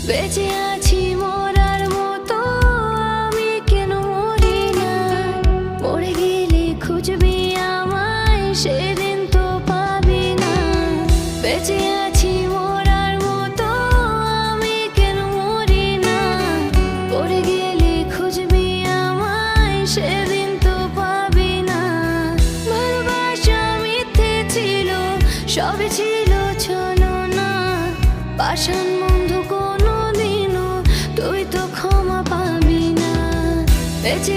বেঁচে আছি মরার মতো, আমি কেন মরি না? মরে গেলে খুঁজবি আমায়, সেদিন তো পাবি না। বেঁচে আছি মরার মতো, আমি কেন মরি না? মরে গেলে খুঁজবি আমায়, সেদিন তো পাবি না। ভালোবাসা মিথ্যে ছিল, সবই ছিল ছলনা। পাষাণ বন্ধু কোনোদিনও তুই তো ক্ষমা পাবি না। বেঁচে